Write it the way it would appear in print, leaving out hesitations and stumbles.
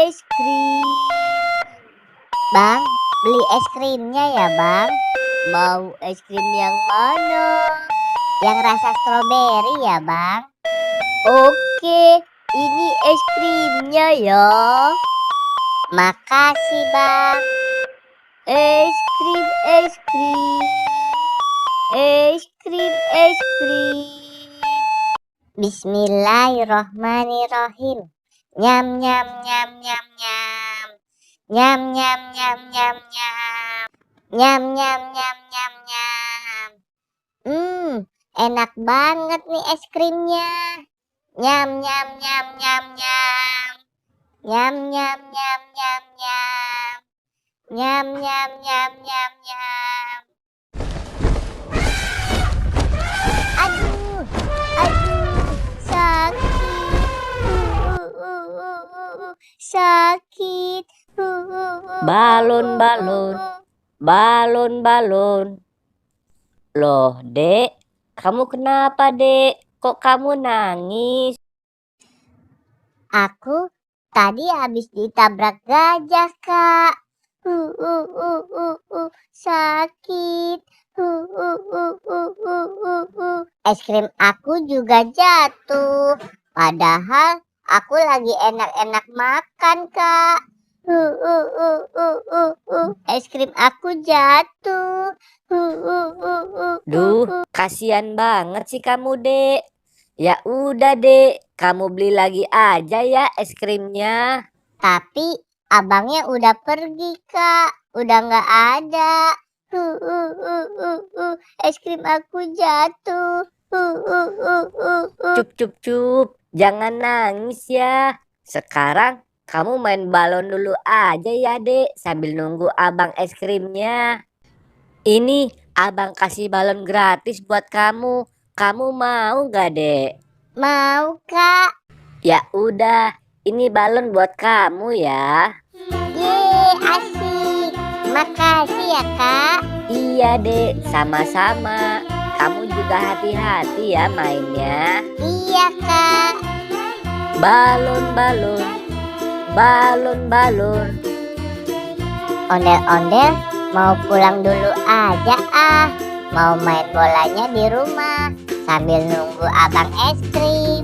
es krim. Bang, beli es krimnya ya bang. Mau es krim yang mana? Yang rasa stroberi ya bang. Oke, ini es krimnya ya. Makasih bang. Es krim, es krim. Es krim, es krim. Bismillahirrohmanirrohim. Nyam nyam nyam nyam nyam. Nyam nyam nyam nyam nyam. Nyam nyam nyam nyam nyam. Enak banget nih es krimnya. Nyam nyam nyam nyam nyam. Nyam nyam nyam nyam nyam. Nyam nyam nyam nyam nyam. Aduh, sakit. Balon, balon, balon, balon. Loh, Dek, kamu kenapa, Dek? Kok kamu nangis? Aku tadi habis ditabrak gajah, Kak. Sakit. Es krim aku juga jatuh. Padahal aku lagi enak-enak makan, Kak. Es krim aku jatuh. Duh, kasihan banget sih kamu, Dek. Ya udah, Dek, kamu beli lagi aja ya es krimnya. Tapi abangnya udah pergi, Kak. Udah nggak ada. Es krim aku jatuh. Cup, cup, cup. Jangan nangis ya. Sekarang kamu main balon dulu aja ya, Dek, sambil nunggu abang es krimnya. Ini abang kasih balon gratis buat kamu. Kamu mau gak, Dek? Mau, Kak. Ya udah, ini balon buat kamu ya. Yeay, asik. Makasih ya, Kak. Iya, Dek, sama-sama. Kamu juga hati-hati ya mainnya. Iya, Kak. Balon, balon, balon, balon. Ondel-ondel mau pulang dulu aja ah. Mau main bolanya di rumah sambil nunggu abang es krim.